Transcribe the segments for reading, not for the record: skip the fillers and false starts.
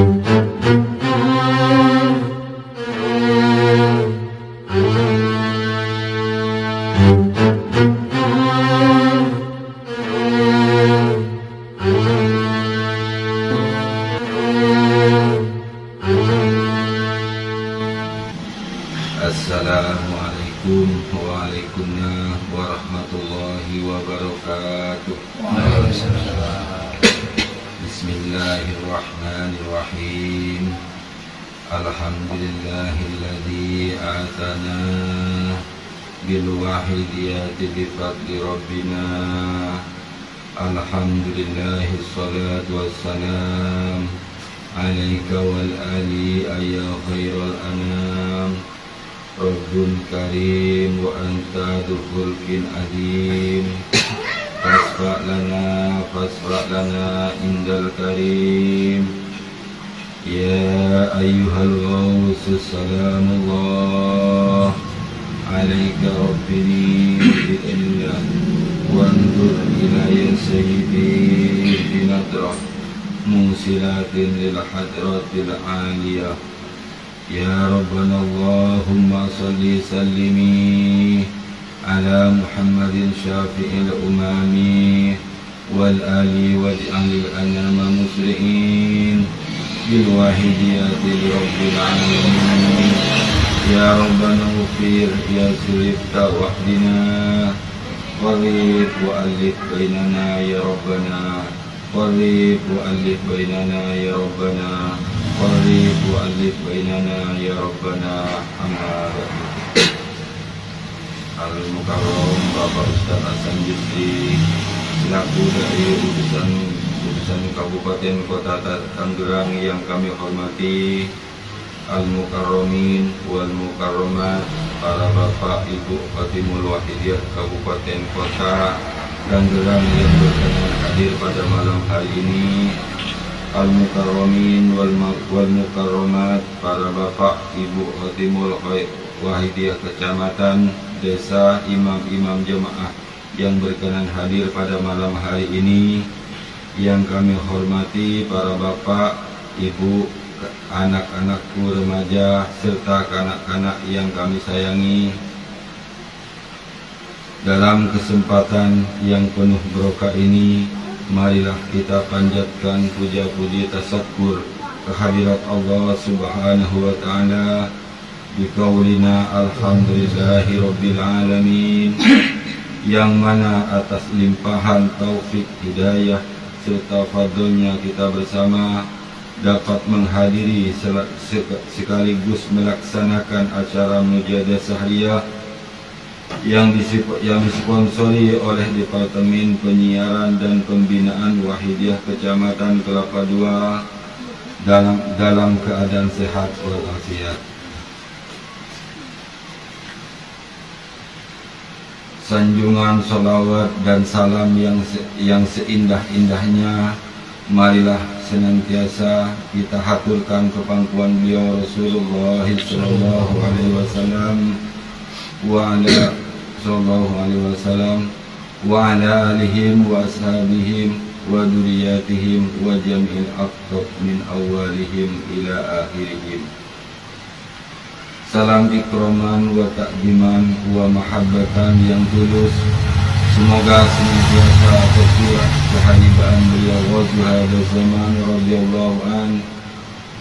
Assalamualaikum warahmatullahi wabarakatuh. Bismillahirrahmanirrahim. Alhamdulillahilladzi atana bil wahidiyati bi fadli rabbina. Alhamdulillahi sholatu wassalam alaika wal ali ya khairal anam. Rabbun karim wa anta dzul adim. Fasfa' lana indal karim. Ya ayyuhal ghawsus salamullah alaika rabbini bi'illah wandur ilayya sayyidi binadrah musilatin lil hadratil aliyah. Ya Rabbana Allahumma salli sallimi ala Muhammadin syafi'il umami wal ali waj'alil anama musli'in bil wahidiyati li rabbil alamin. Ya Rabbana ufir ya surifta wahdina warib wa alif bainana ya Rabbana warib wa alif bainana ya Rabbana warib wa alif bainana ya Rabbana. Amma Al-Mukarram Bapak Ustaz Hasan Jufri selaku dari utusan Kabupaten Kota Tangerang yang kami hormati, Al-Mukarramin wal Mukarramat, para Bapak Ibu Khatimul Wahidiyah Kabupaten Kota Tangerang yang berkenan hadir pada malam hari ini, Al-Mukarramin wal Mukarramat, para Bapak Ibu Khatimul Wahidiyah Kecamatan, Desa, imam-imam jemaah yang berkenan hadir pada malam hari ini, yang kami hormati para Bapak, Ibu, anak-anakku remaja, serta kanak-kanak yang kami sayangi. Dalam kesempatan yang penuh berkah ini, marilah kita panjatkan puja-puji tasyakur kehadirat Allah Subhanahu wa Ta'ala biqaulina alhamdulillahi rabbil alamin, yang mana atas limpahan taufik hidayah serta fadlnya kita bersama dapat menghadiri sekaligus melaksanakan acara mujahadah sahriyah yang disponsori oleh Departemen Penyiaran dan Pembinaan Wahidiyah Kecamatan Kelapa II dalam keadaan sehat walafiat. Sanjungan salawat dan salam yang seindah-indahnya marilah senantiasa kita haturkan ke pangkuan beliau Rasulullah sallallahu alaihi wasallam wa ala alihim wa ashabihim wa duriyatihim wa jami'il aqtab min awalihim ila akhirihim. Salam ikraman wa takdiman wa mahabbatan yang tulus semoga senantiasa tercurah kehaibaan beliau wajhada zaman radhiyallahu an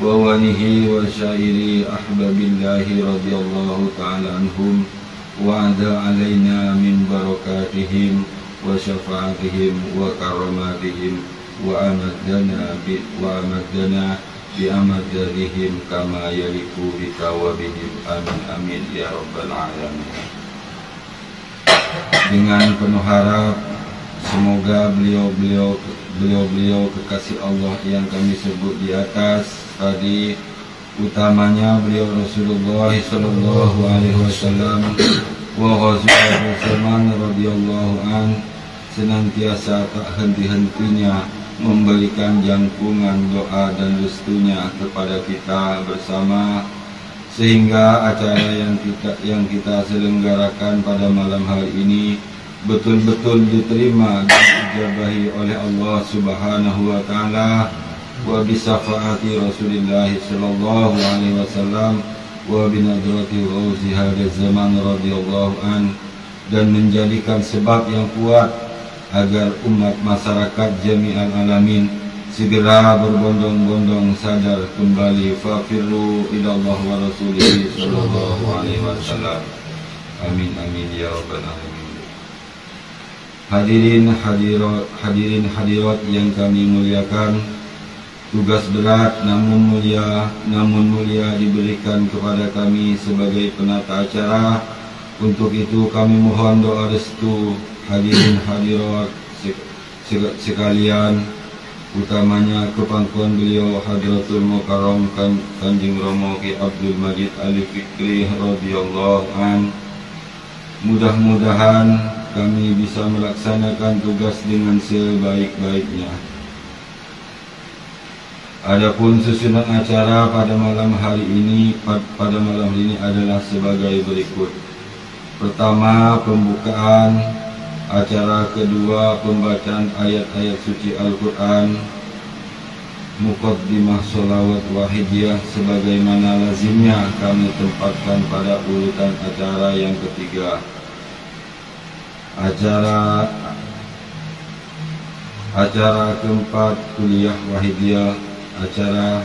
wa walihi wa syairi ahbabillahi radhiyallahu ta'ala anhum wa ada alaina min barakatihim wa syafaatihim wa karamatihim wa amadana bi amadadihim kama yaliku bitawabihim. Amin amin ya rabbal alamin. Dengan penuh harap semoga beliau kekasih Allah yang kami sebut di atas tadi, utamanya beliau Rasulullah sallallahu alaihi wasallam wa ghazwahu zaman radhiyallahu an, senantiasa tak henti-hentinya memberikan jangkungan doa dan restunya kepada kita bersama, sehingga acara yang kita selenggarakan pada malam hari ini betul-betul diterima dan dijabahi oleh Allah Subhanahu wa Ta'ala wa bi syafaati Rasulillah sallallahu alaihi wasallam wa bi nadrati rauzi hadha zaman radhiyallahu an, dan menjadikan sebab yang kuat agar umat masyarakat jami'al alamin segera berbondong-bondong sadar kembali fafirru ilallah wa rasulihi sallallahu alaihi wasallam. Amin amin ya rabbal alamin. Hadirin hadirat yang kami muliakan, tugas berat namun mulia diberikan kepada kami sebagai penata acara. Untuk itu kami mohon doa restu hadirin hadirat sekalian, utamanya kepangkuan beliau Hadratul Mukarram Kanjeng Romo Ki Abdul Majid Ali Fikri radhiyallahu an. Mudah-mudahan kami bisa melaksanakan tugas dengan sebaik-baiknya. Adapun susunan acara pada malam hari ini adalah sebagai berikut. Pertama, pembukaan acara. Kedua, pembacaan ayat-ayat suci Al-Quran. Muqaddimah sholawat wahidiyah sebagaimana lazimnya kami tempatkan pada urutan acara yang ketiga. Acara keempat, kuliah wahidiyah. Acara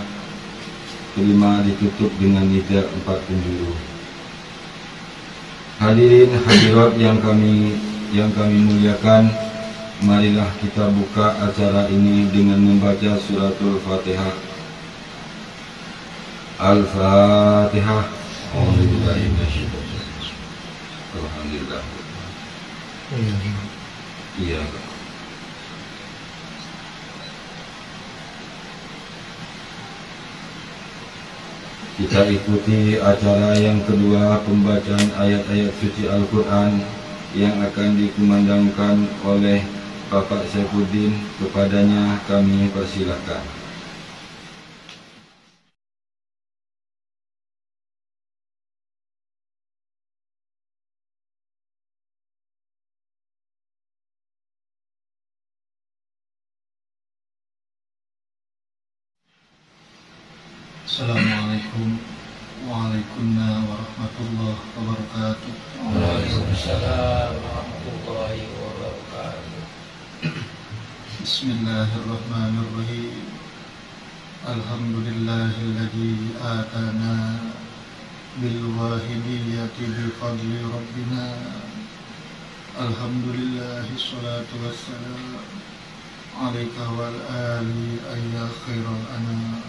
kelima ditutup dengan nida 4 penjuru. Hadirin hadirat yang kami muliakan, marilah kita buka acara ini dengan membaca suratul Fatihah. Al-Fatihah. Alhamdulillah. Iya. Kita ikuti acara yang kedua, pembacaan ayat-ayat suci Al-Quran yang akan dikumandangkan oleh Bapak Saifuddin. Kepadanya kami persilakan. Assalamualaikum warahmatullahi wabarakatuh. Waalaikumsalam warahmatullahi wabarakatuh. Bismillahirrahmanirrahim. Alhamdulillahilladzi atana bil wahidiyyati bi fadli rabbina. Alhamdulillahi sholatu wassalam alaika wal ali ayya khairal anam.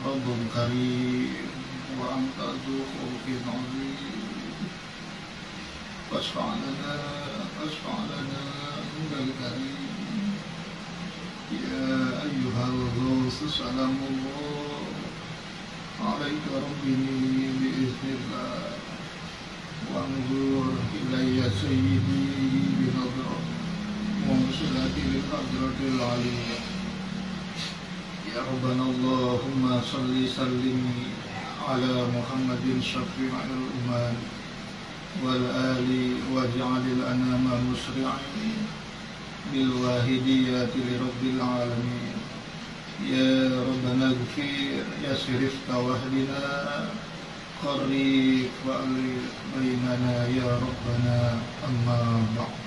Rabbun karim wa anta dzu khulqin azim. Fasfa'lana innal karim. Ya ayyuhal ghawth salamullah alaika rabbini biiznillah. Wanzur ilayya sayyidi binadrat musilati lil hadratil aliyah. Ya Rabbana Allahumma salli sallimi ala Muhammadin syafi'il ummah wal ali waj'alil anama musri'in bil wahidiyyati li rabbil alamin. Ya Rabbana ighfir yasrif tawahdina qarrib wa alif bainana ya Rabbana amma ba'd.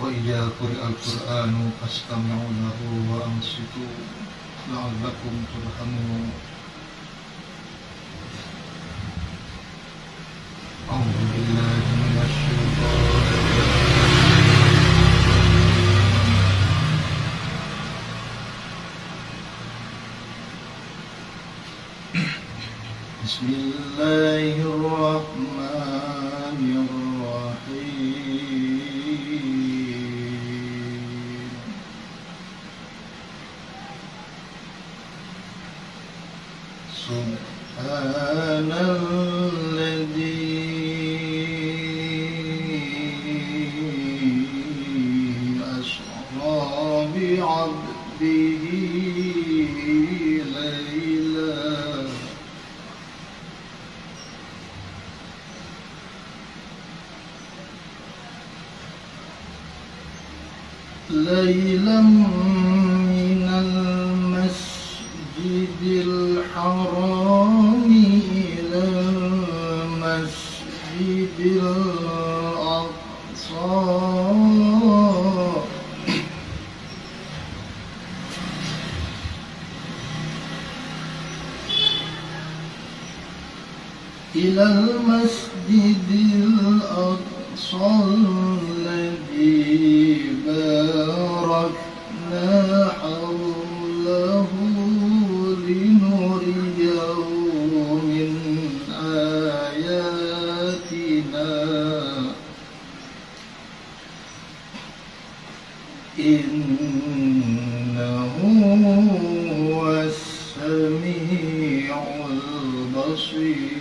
Wa idza quri'al Qur'anu fastami'u lahu wa ansitu la'allakum turhamun. A'udzu billahi minasy syaithanir rajim. Bismillahirrahmanirrahim. Subhanalladzi asra bi'abdihi layla ليلا من المسجد الحرام إلى المسجد الأقصى الذي باركنا حوله لنريه من آياتنا إنه هو السميع البصير.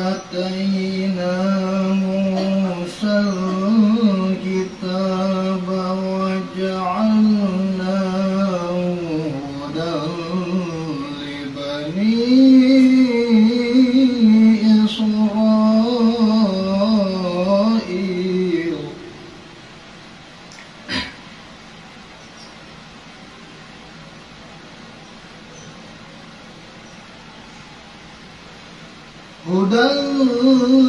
وآتينا موسى الكتاب وجعلناه هدى لبني إسرائيل هدى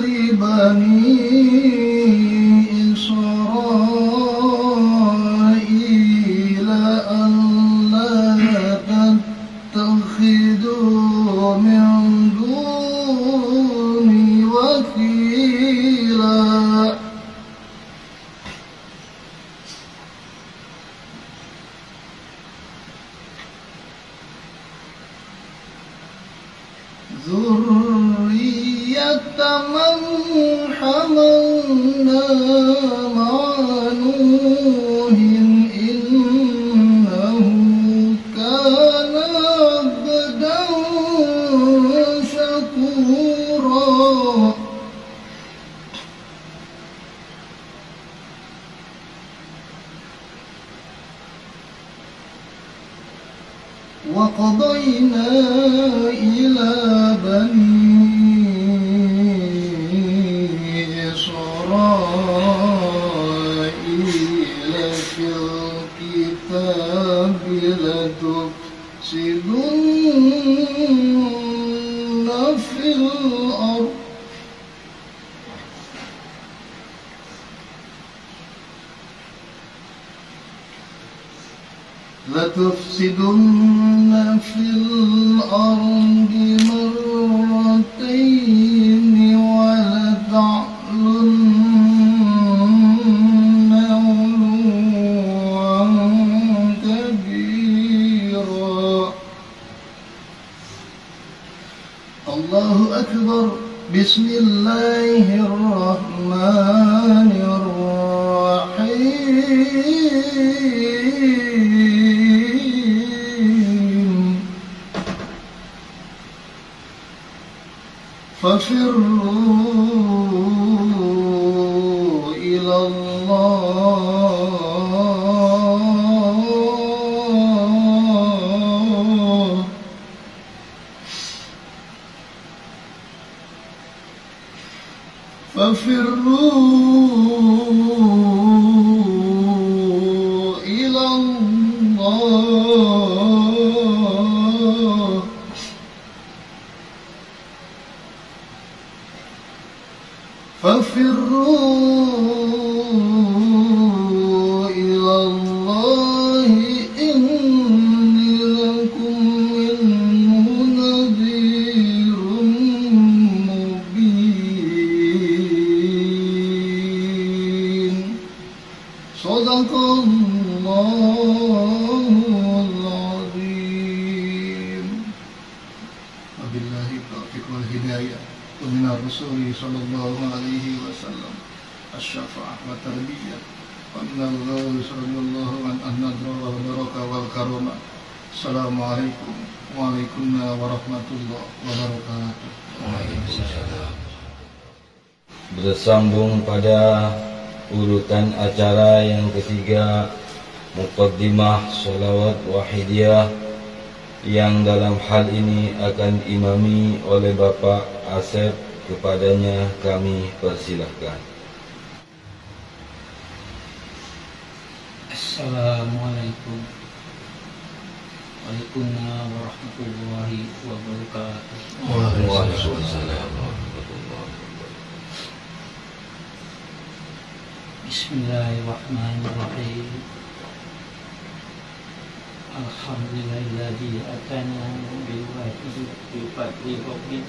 لبني إسرائيل ألا تتخذوا من دوني وكيلا ذرية من حملنا مع نوح إنه كان عبدا شكورا. وقضينا إلى بني إسرائيل في الكتاب لتفسدن في الأرض مرتين ولتعلن علوا كبيرا. الله أكبر. بسم الله الرحمن الرحيم. ففروا إلى الله ففروا إلى الله ففروا إلى الله إني لكم منه نذير مبين. صدق الله العظيم. وبالله التوفيق والهداية. ومن الرسول صلى الله عليه وسلم الشفاعة والتربية. ومن الله صلى الله عنه النذر والبركة والكرامة. السلام عليكم وعليكم warahmatullahi wabarakatuh. Bersambung pada urutan acara yang ketiga, Muqaddimah Sholawat Wahidiyah yang dalam hal ini akan diimami oleh Bapak Asep. Kepadanya kami persilahkan. Assalamualaikum warahmatullahi wabarakatuh. Waalaikumsalam warahmatullahi wabarakatuh. Bismillahirrahmanirrahim. Alhamdulillahilladzi atana bil wahyi bi fadli rabbih.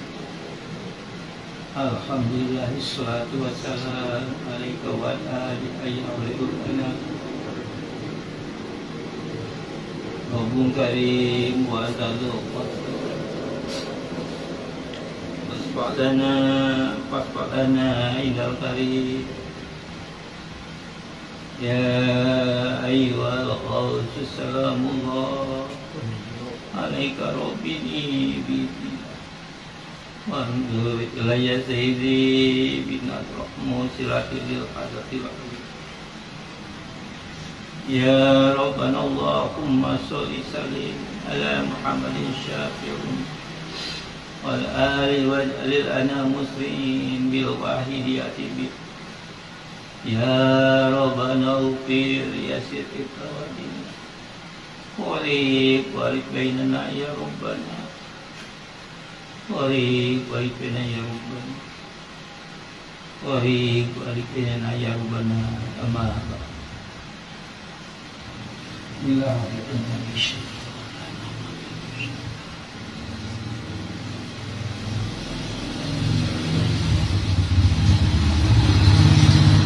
Alhamdulillah, salatu wassalam alaika wa ala alihi Rabbun karim wa taluqat Fasfa'lana ilal karim. Ya ayyuhal qawsus salamullah alaika rabbini biti Wandur ilayya sayyidi binat rahmu silatil hadatil Ya Rabbana Allahumma sholli salim ala Muhammadin syafi'un wal ali waj'alil ana muslimin bil wahidiyati bi Ya Rabbana ufir yasir ikrawadin Warik bainana ya Rabbana Warik bainana ya Rabbana Warik bainana ya Rabbana Amma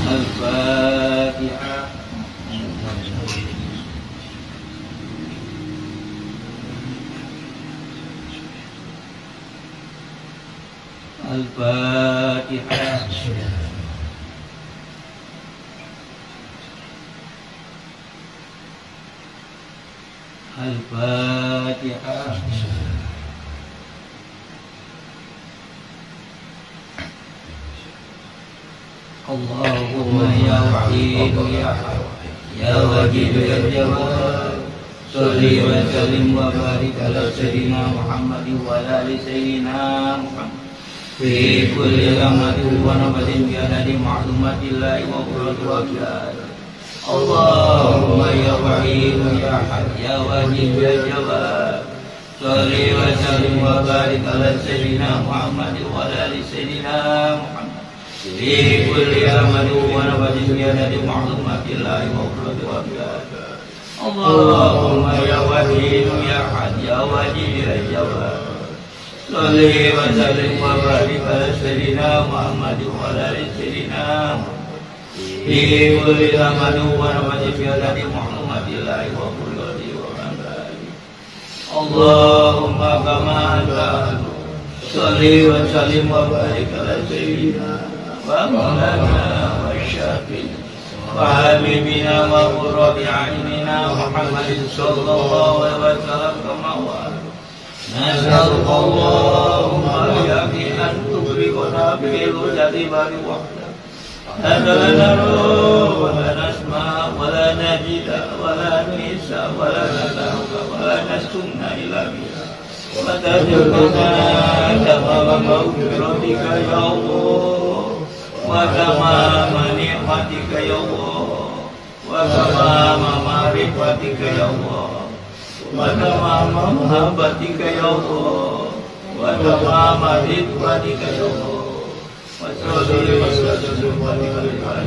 Al-Fatihah. Al-Fatihah. Al-Fatihah. Allahumma ya wahid ya wajid ya jawad Sholli wa sallim wa barik ala sayyidina Muhammad wa ala ali sayyidina Muhammad fi kulli lamatin wa nafasin bi adadi ma'lumatillahi wa qurrati Allahumma ya wahid ya ahad ya wajid ya jawad Sholli wa sallim wa barik ala sayyidina Muhammad wa ala ali sayyidina Muhammad fi kulli lamatin wa nafasin bi adadi ma'lumatillahi wa qurrati Allahumma ya wahid ya ahad ya wajid ya jawad Sholli wa sallim wa barik ala sayyidina Muhammad wa ala ali sayyidina Muhammad Fi kulli lamatin wa nafasin bi adadi ma'lumatillahi wa qurrati Allahumma kama anta Sholli wa sallim wa barik ala sayyidina wa maulana wa syafi'ina wa habibina wa qurrati a'yunina Muhammadin sallallahu alaihi wasallam kama wa nas'aluka Allahumma bi'afwi an tughriqna bil hujjati bari wahda la naru wa la nasma wa la najida wa la nisa wa la nataruka wa la nastunna ila biha wa tajurna tamama mawfiratika ya Allah wa tamama ni'matika ya Allah wa tamama ma'rifatika ya Allah wa tamama mahabbatika ya Allah wa tamama ridwanika ya Allah wa salli wa sallim wa barik ala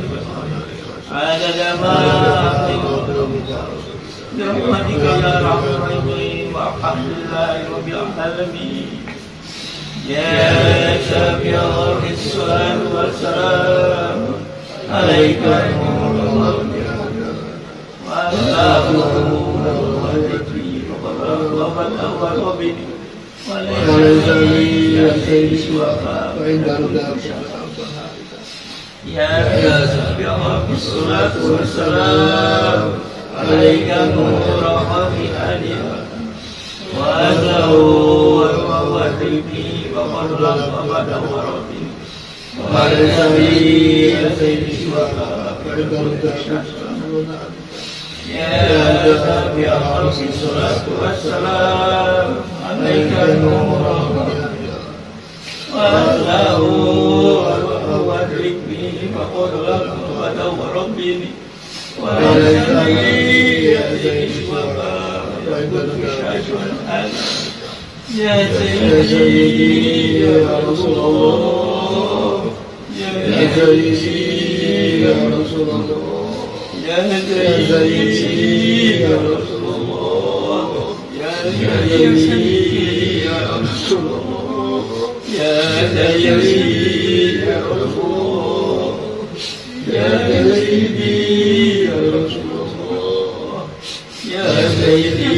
rahmatika ya rahman rahim wa alhamdulillahi rabbil alamin Ya Syafi'ul Islam wa salam alaika wa يا سابع الأرض الصلاة والسلام عليك نور وأهله وأدرك به فقل لكم فتوب ربي وليس لي يا سيدي وفاء يا سيدي يا رسول الله يا سيدي يا رسول الله يا سيدي يا رسول الله يا سيدي يا رسول الله يا سيدي يا رسول الله يا سيدي يا رسول الله يا سيدي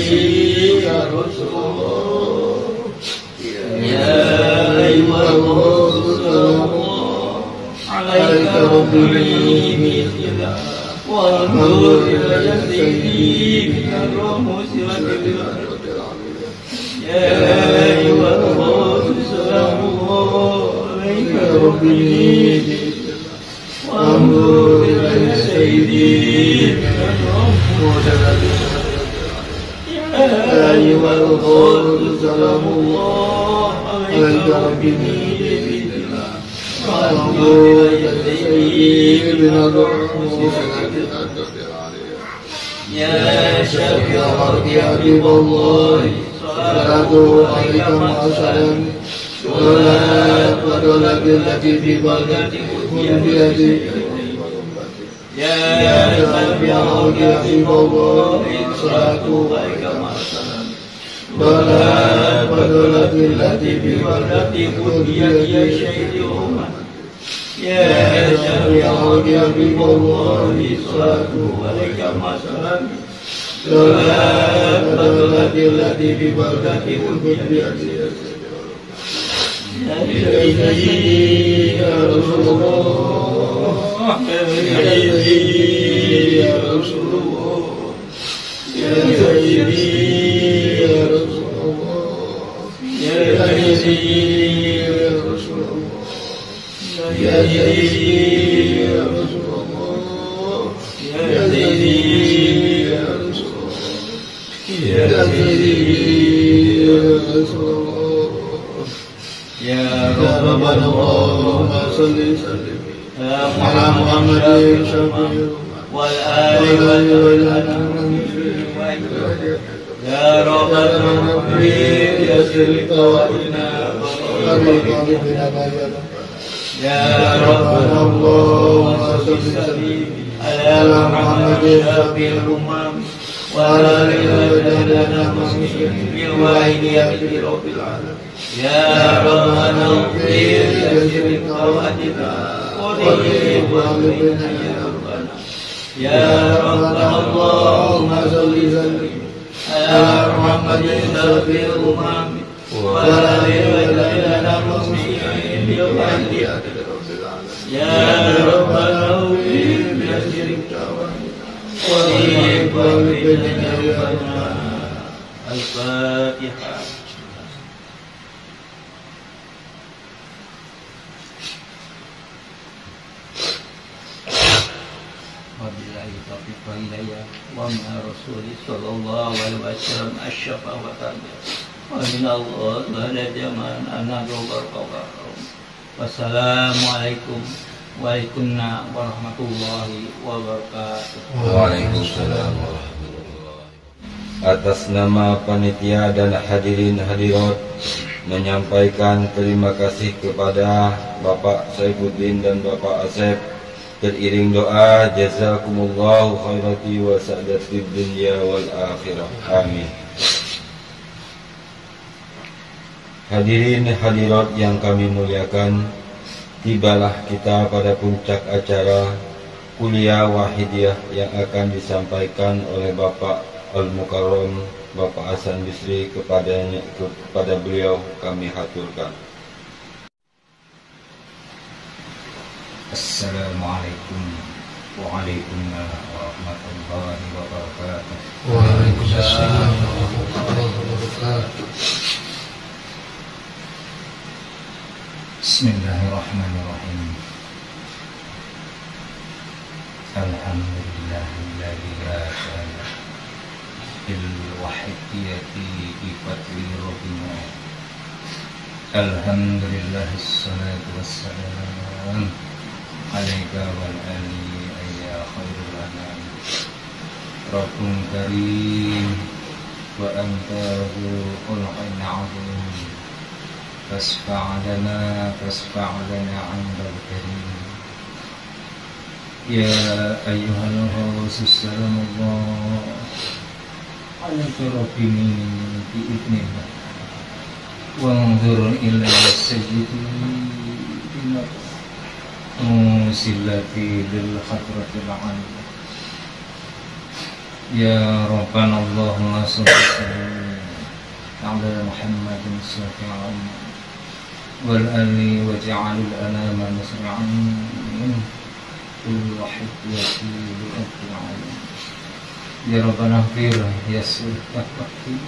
يا رسول الله يا أيها الرسول عليك ربي بالإله وانظر إلى سيدي من الرموز يا أيها الرسول سلام الله عليك ربي وانظر إلى سيدي من الرموز يا أيها الرسول سلام الله عليك ربي وانظر إلى سيدي من الرموز يا شافي الأرض يا حبيب الله صلاته عليك مع سلام ولا بالتي في بلدتكم بيدي يا شافي الأرض يا حبيب الله صلاته عليك مع سلام ولا بالتي في بلدتكم بيدي يا شهيد الأمة يا شافي الأرض يا حبيب الله صلاته عليك مع سلام التي في بلدتكم بيدي يا سيدي يا رسول الله يا سيدي يا رسول الله يا سيدي يا رسول الله يا سيدي يا رسول الله يا سيدي يا رسول الله يا سيدي يا رسول الله يا سيدي يا رسول الله يا ربنا اللهم صل وسلم على محمد والآل والأنام يا ربنا يسر قوائنا يا ربنا اللهم صل وسلم على محمد شافي الأمم وعلى آله بالواحد يا رب العالمين يا ربنا اغفر يسر قواتنا وطيب قلوبنا يا ربنا يا ربنا اللهم صل وسلم على محمد شافي الأمم وعلى آله بالواحد يا رب العالمين يا ربنا اغفر يسر قواتنا وطيب قلوبنا يا ربنا. الفاتحة. Wabillahi taufiq wal hidayah wa ma rasuli sallallahu alaihi wasallam asyafa wa tabi'a wa minallah la jaman anadhu barqawakum. Wassalamualaikum warahmatullahi wabarakatuh. Waalaikumsalam warahmatullahi. Atas nama panitia dan hadirin hadirat menyampaikan terima kasih kepada Bapak Saifuddin dan Bapak Asep. Beriring doa jazakumullahu khairati wa sa'datid dunya wal akhirah. Amin. Hadirin hadirat yang kami muliakan, tibalah kita pada puncak acara kuliah wahidiyah yang akan disampaikan oleh Bapak Al-Mukarram Bapak Hasan Bisri. Kepada beliau kami haturkan. Assalamualaikum warahmatullahi wabarakatuh. Waalaikumsalam warahmatullahi wabarakatuh. Bismillahirrahmanirrahim. Alhamdulillahilladzi hadana bil wahiyyati bi fadli rabbina. Alhamdulillahis salatu wassalam alaika wal ali ya khairul anam. Rabbun karim wa anta khulqun azim. Fasfa'lana 'indal karim. Ya ayyuhal rasul sallallahu alaihi rabbini bi'idnillah wanzur ila sayyidina musilati lil khatratil aliyah. Ya Rabbana Allahumma salli ala Muhammadin sallallahu wal ali waj'alil anama musri'an bil wahiyyati li rabbil alamin. Ya Rabbana fir yassir taqi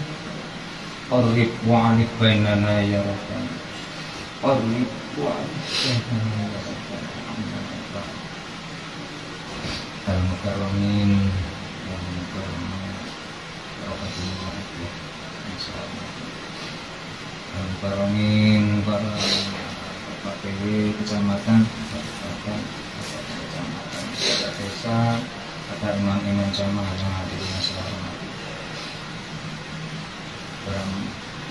qarrib wa'alif bainana ya Rabbana qarrib wa'alif bainana ya Rabbana al-mukarramin al-mukarramin para Pak PW kecamatan, kecamatan, desa, kata imam-imam jamaah yang hadir di masyarakat. Para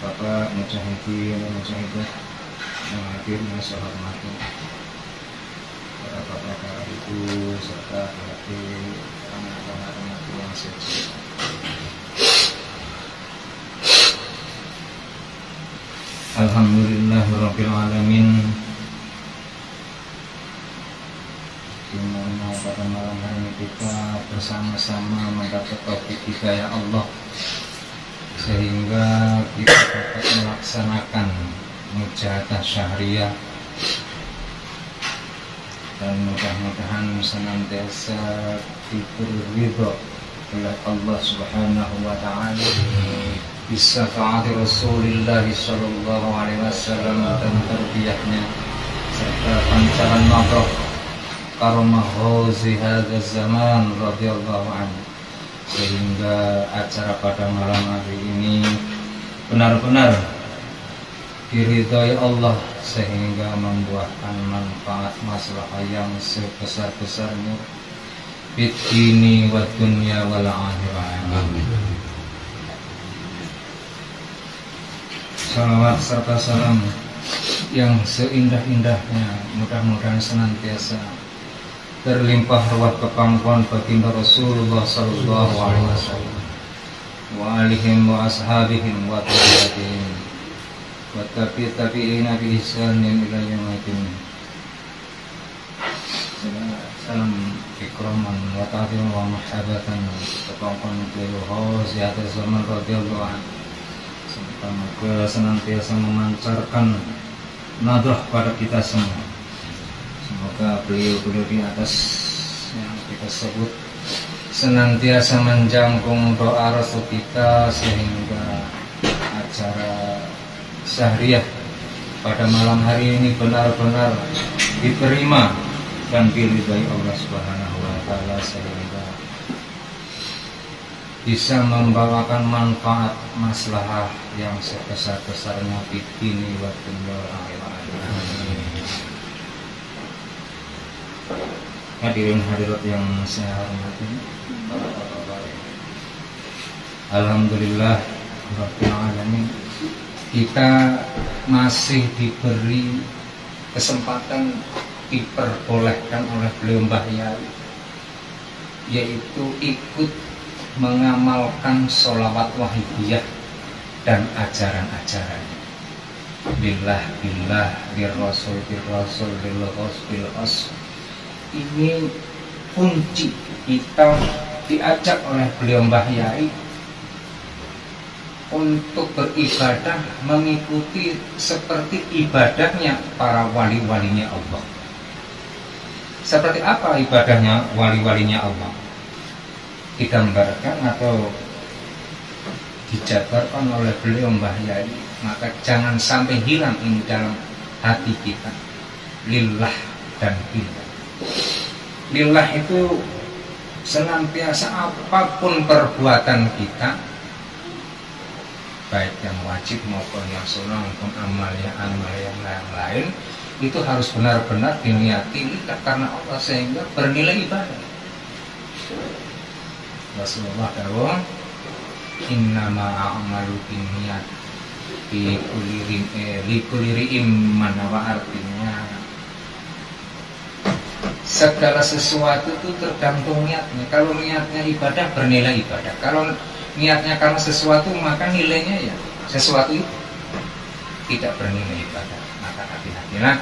bapak mujahidin dan mujahidah yang hadir di masyarakat. Para bapak, para ibu, serta para anak-anak yang suci. Alhamdulillahirabbil alamin. Dimana pada malam hari ini kita bersama-sama mendapat taufik hidayah Allah sehingga kita dapat melaksanakan mujahadah syahriah, dan mudah-mudahan senantiasa diberi ridho oleh Allah Subhanahu wa ta'ala bisyafaati Rasulullah sallallahu alaihi wasallam dan tarbiyahnya serta pancaran nadrah karamah ghazi hadza zaman radhiyallahu anhu, sehingga acara pada malam hari ini benar-benar diridhai Allah sehingga membuahkan manfaat maslahah yang sebesar-besarnya fid dini wad dunya wal akhirah. Amin. Salawat serta salam yang seindah-indahnya mudah-mudahan senantiasa terlimpah ruah kepangkuan baginda Rasulullah sallallahu alaihi wasallam wa alihim wa ashabihim wa tabi'in wa tabi'ina bi ihsanin ila yaumil. Salam ikraman wa ta'ziman wa mahabbatan kepangkuan beliau ziyad zaman radhiyallahu anhu. Semoga senantiasa memancarkan nadrah pada kita semua. Semoga beliau di atas yang kita sebut senantiasa menjangkung doa restu kita sehingga acara syahriah pada malam hari ini benar-benar diterima dan diridhai Allah Subhanahu wa ta'ala sehingga bisa membawakan manfaat maslahah yang sebesar-besarnya di dini wa dunya akhirat. Hadirin hadirat yang saya hormati, alhamdulillah rabbil alamin, kita masih diberi kesempatan, diperbolehkan oleh beliau Mbah Yai, yaitu ikut mengamalkan sholawat wahidiyah dan ajaran-ajarannya. Billah billah, birrasul birrasul, bilghos bilghos. Ini kunci kita diajak oleh beliau Mbah Yai untuk beribadah mengikuti seperti ibadahnya para wali-walinya Allah. Seperti apa ibadahnya wali-walinya Allah? Digambarkan atau dijabarkan oleh beliau Mbah Yai, maka jangan sampai hilang ini dalam hati kita. Lillah dan billah. Lillah itu senantiasa apapun perbuatan kita, baik yang wajib maupun yang sunnah maupun amal yang lain, itu harus benar-benar diniati karena Allah sehingga bernilai ibadah. Rasulullah dawuh, innama a'malu binniyat li kulli imman, wa artinya segala sesuatu itu tergantung niatnya. Kalau niatnya ibadah, bernilai ibadah. Kalau niatnya karena sesuatu, maka nilainya ya sesuatu itu tidak bernilai ibadah. Maka hati-hatilah.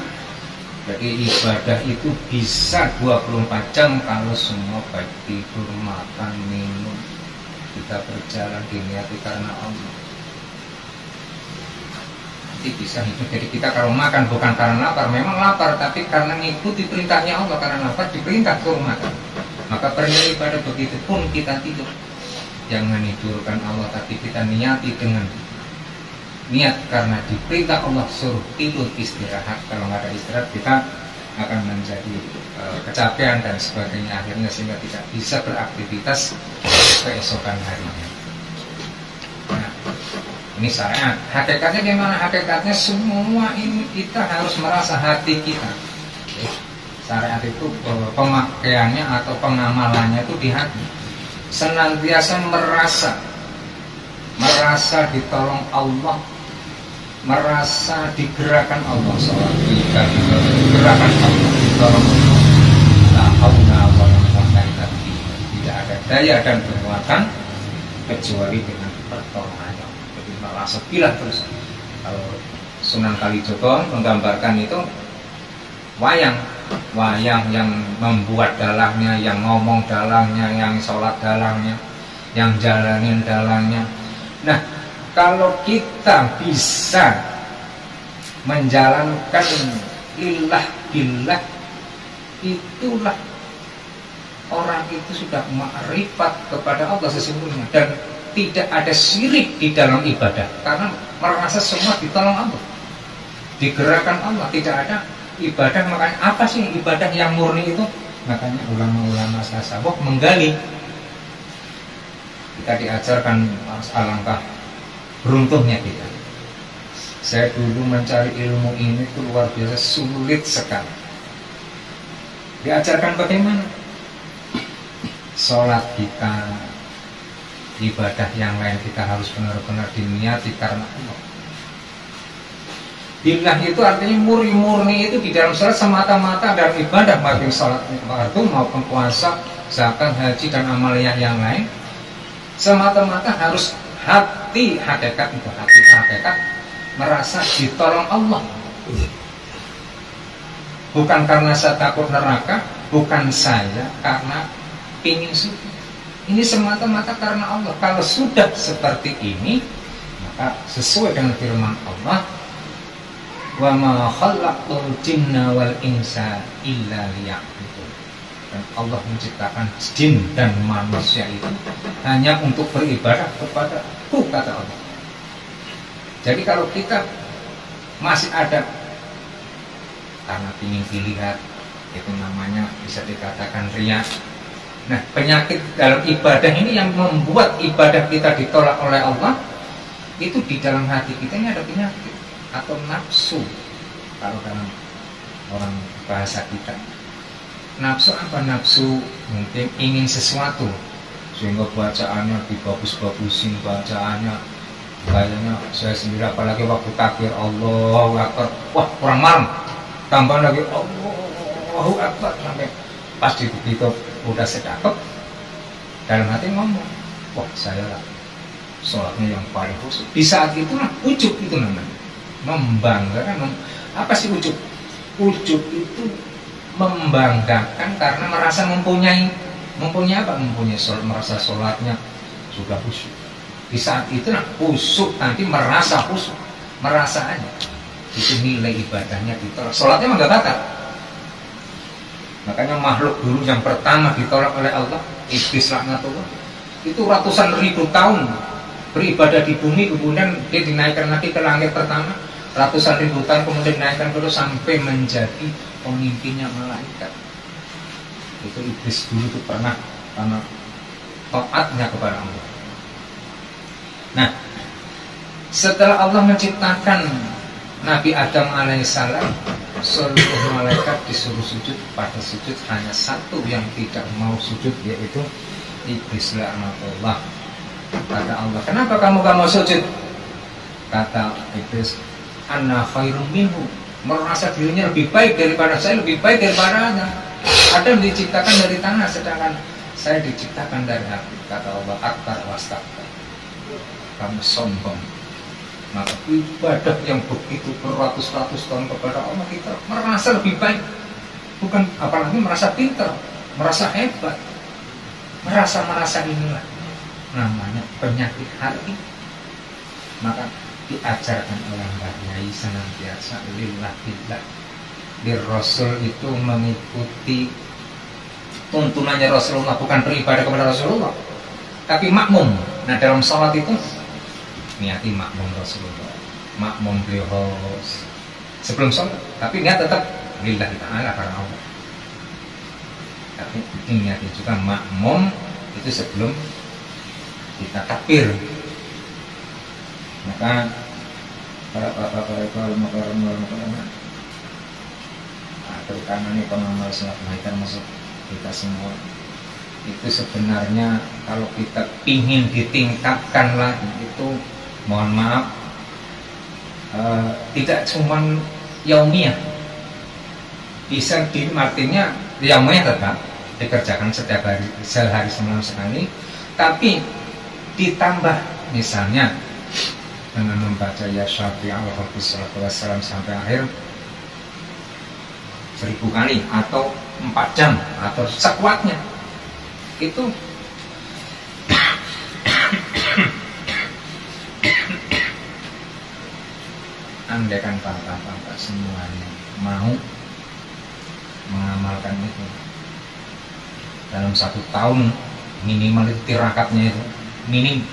Jadi ibadah itu bisa 24 jam kalau semua baik tidur, makan, minum, kita berjalan diniati karena Allah. Nanti bisa hidup. Jadi kita kalau makan bukan karena lapar, memang lapar, tapi karena mengikuti perintahnya Allah. Karena lapar diperintah suruh makan. Maka bernilai ibadah. Begitu pun kita tidur, jangan tidurkan Allah, tapi kita niati dengan niat karena diperintah Allah suruh tidur, istirahat. Kalau nggak ada istirahat, kita akan menjadi kecapean dan sebagainya, akhirnya sehingga tidak bisa beraktivitas keesokan harinya. Nah, ini syariat. Hakikatnya gimana? Hakikatnya semua ini kita harus merasa hati kita. Syariat itu pemakaiannya atau pengamalannya itu di hati. Senantiasa merasa ditolong Allah, merasa digerakkan Allah, sholat kita digerakkan Allah, ditolong Allah. La haula wala quwwata illa billah. Tidak ada daya dan kekuatan kecuali dengan pertolongannya. Jadi merasa gila terus. Kalau Sunan Kalijogo menggambarkan itu wayang yang membuat dalangnya, yang ngomong dalangnya, yang sholat dalangnya, yang jalanin dalangnya. Nah, kalau kita bisa menjalankan lillah billah, itulah orang itu sudah ma'rifat kepada Allah sesungguhnya, dan tidak ada syirik di dalam ibadah karena merasa semua ditolong Allah, digerakkan Allah, tidak ada ibadah. Makanya apa sih ibadah yang murni itu? Makanya ulama-ulama tasawuf menggali. Kita diajarkan, alangkah beruntungnya kita. Saya dulu mencari ilmu ini itu luar biasa sulit sekali. Diajarkan bagaimana? Sholat kita, ibadah yang lain kita harus benar-benar diniati karena Allah. Billah itu artinya murni itu di dalam sholat semata-mata dalam ibadah, baik sholat fardu maupun puasa, zakat, haji dan amaliyah yang lain, semata-mata harus hati hakikat itu, hati hakikat merasa ditolong Allah. Bukan karena saya takut neraka, bukan saya karena ingin surga. Ini semata-mata karena Allah. Kalau sudah seperti ini, maka sesuai dengan firman Allah, wa ma khalaqtul jinna wal insa illa liya'budun. Dan Allah menciptakan jin dan manusia itu hanya untuk beribadah kepada-Ku, kata Allah. Jadi kalau kita masih ada karena ingin dilihat, itu namanya bisa dikatakan riya. Nah, penyakit dalam ibadah ini yang membuat ibadah kita ditolak oleh Allah, itu di dalam hati kita ini ada penyakit atau nafsu. Kalau dalam orang bahasa kita, nafsu apa? Nafsu mungkin ingin sesuatu sehingga bacaannya dibagus-bagusin, bacaannya kayaknya saya sendiri, apalagi waktu takbir Allahu Akbar, wah kurang malam, tambah lagi Allahu Akbar, sampai pas begitu udah sedekap, dalam hati ngomong, wah saya lah sholatnya yang paling khusyuk. Di saat itulah ujub itu namanya, membanggakan. Apa sih ujub? Ujub itu membanggakan karena merasa mempunyai apa? Mempunyai sholat, merasa sholatnya sudah khusyuk. Di saat itulah khusyuk, nanti merasa khusyuk, merasa aja itu nilai ibadahnya ditolak. Sholatnya nggak batal. Makanya makhluk dulu yang pertama ditolak oleh Allah, iblis laknatullah, itu ratusan ribu tahun beribadah di bumi, kemudian dia dinaikkan lagi ke langit pertama, ratusan ribu tahun kemudian dinaikkan terus sampai menjadi pemimpinnya malaikat. Itu iblis dulu itu pernah karena taatnya kepada Allah. Nah, setelah Allah menciptakan Nabi Adam alaihissalam, seluruh malaikat disuruh sujud. Pada sujud hanya satu yang tidak mau sujud, yaitu iblis laknatullah. Kata Allah, kenapa kamu gak mau sujud? Kata iblis, ana khairum minhu, merasa dirinya lebih baik daripada saya, lebih baik daripada Adam. Adam diciptakan dari tanah, sedangkan saya diciptakan dari api. Kata Allah, akbar wastakbar, kamu sombong. Maka ibadah yang begitu beratus-ratus tahun kepada Allah, kita merasa lebih baik, bukan apalagi merasa pintar, merasa hebat, merasa inilah namanya penyakit hati. Maka diajarkan oleh Mbak Yai senantiasa lillah billah. Di Rasul itu mengikuti tuntunannya Rasulullah, bukan beribadah kepada Rasulullah, tapi makmum. Nah, dalam sholat itu niati makmum Rasulullah, makmum beliau sebelum sholat, tapi niat tetap lillahi ta'ala karena Allah. Tapi niati juga makmum itu sebelum kita takbir. Maka para terutama nih pengamal sholat mahita masuk kita semua, itu sebenarnya kalau kita ingin ditingkatkan lagi itu, mohon maaf, tidak cuma yaumiyah, bisa artinya yaumiyah tetap dikerjakan setiap hari, sehari semalam sekali, tapi ditambah misalnya dengan membaca ya syafi'i alaihi salatu wassalam sampai akhir 1000 kali atau 4 jam atau sekuatnya. Itu andaikan bapak-bapak semuanya mau mengamalkan itu dalam 1 tahun, minimal itu tirakatnya itu minim,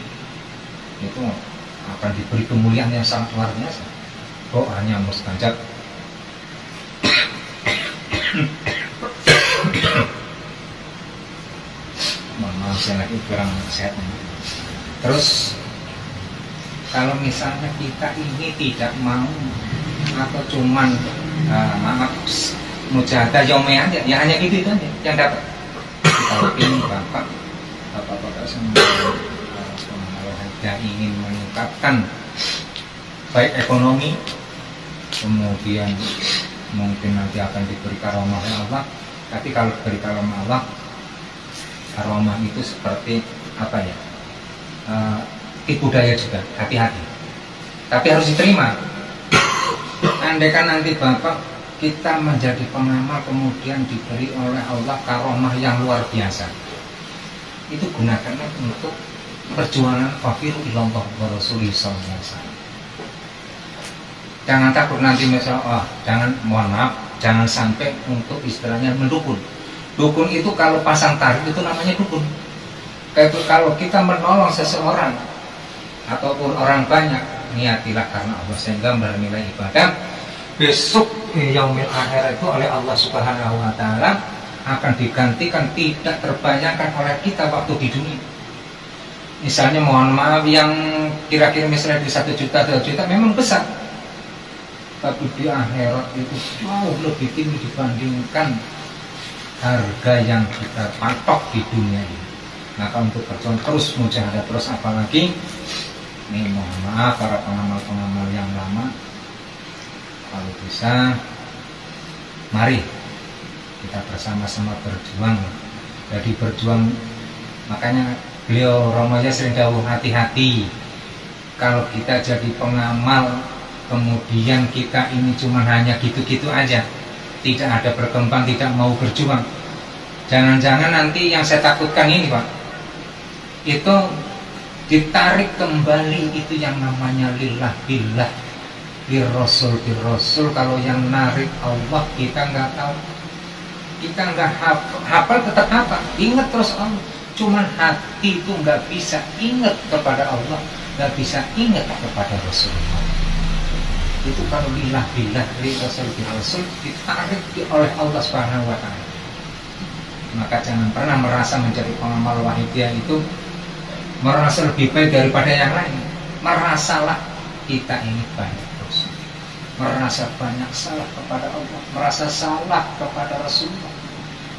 itu akan diberi kemuliaan yang sangat luar biasa. Doanya mustajab. Maaf saya lagi kurang sehat. Terus kalau misalnya kita ini tidak mau atau cuman mujahadah yaumiyah aja, ya hanya gitu aja yang dapat. Kalau ini bapak semua yang ingin meningkatkan baik ekonomi, kemudian mungkin nanti akan diberi karomah Allah. Tapi kalau diberi karomah Allah, karomah itu seperti apa ya, tipu daya juga, hati-hati. Tapi harus diterima. Andaikan nanti bapak kita menjadi pengamal kemudian diberi oleh Allah karomah yang luar biasa, itu gunakanlah untuk perjuangan fakiru ilallah wa rasulih sallallahu alaihi wasallam. Jangan takut nanti misalnya, mohon maaf, jangan sampai untuk istilahnya mendukun. Dukun itu kalau pasang tarif itu namanya dukun. Kalau kita menolong seseorang ataupun orang banyak, niatilah karena Allah sehingga bernilai ibadah. Besok yaumil akhir itu oleh Allah Subhanahu wa taala akan digantikan tidak terbayangkan oleh kita waktu di dunia. Misalnya mohon maaf yang kira-kira misalnya di 1 juta 2 juta memang besar, tapi di akhirat itu jauh lebih tinggi dibandingkan harga yang kita patok di dunia ini. Maka untuk berjuang terus, mujahadah terus, apalagi ini mohon maaf para pengamal-pengamal yang lama, kalau bisa mari kita bersama-sama berjuang. Jadi berjuang, makanya beliau Romonya sering dawuh hati-hati kalau kita jadi pengamal kemudian kita ini cuma hanya gitu-gitu aja, tidak ada berkembang, tidak mau berjuang. Jangan-jangan nanti yang saya takutkan ini Pak, itu ditarik kembali itu yang namanya lillah billah, di Rasul. Kalau yang narik Allah kita nggak tahu, kita nggak hafal tetap hafal, ingat terus Allah. Cuman hati itu nggak bisa ingat kepada Allah, nggak bisa ingat kepada Rasulullah. Itu kalau lillah billah, li Rasul ditarik oleh Allah Subhanahu wa taala. Maka jangan pernah merasa menjadi pengamal wahidiyah itu merasa lebih baik daripada yang lain. Merasalah kita ini banyak dosa, merasa banyak salah kepada Allah, merasa salah kepada Rasulullah,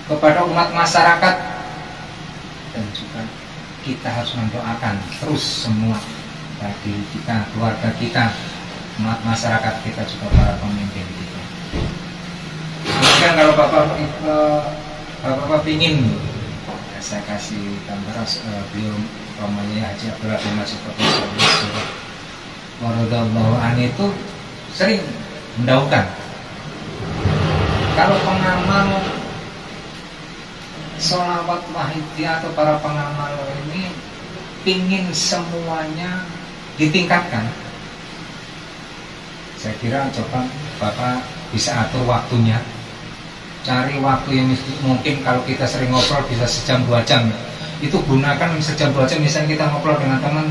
kepada umat masyarakat, dan juga kita harus mendoakan terus semua diri kita, keluarga kita, umat masyarakat kita, juga para pemimpin kita. Kemudian kalau Bapak ingin, saya kasih gambaran beliau Romonya Haji Abdullah bin Mas'ud radhiyallahu anhu itu sering mendaukan kalau pengamal sholawat wahidiyah atau para pengamal ini ingin semuanya ditingkatkan. Saya kira coba Bapak bisa atur waktunya, cari waktu yang mungkin kalau kita sering ngobrol bisa sejam 2 jam, itu gunakan sejam 2 jam. Misalnya kita ngobrol dengan teman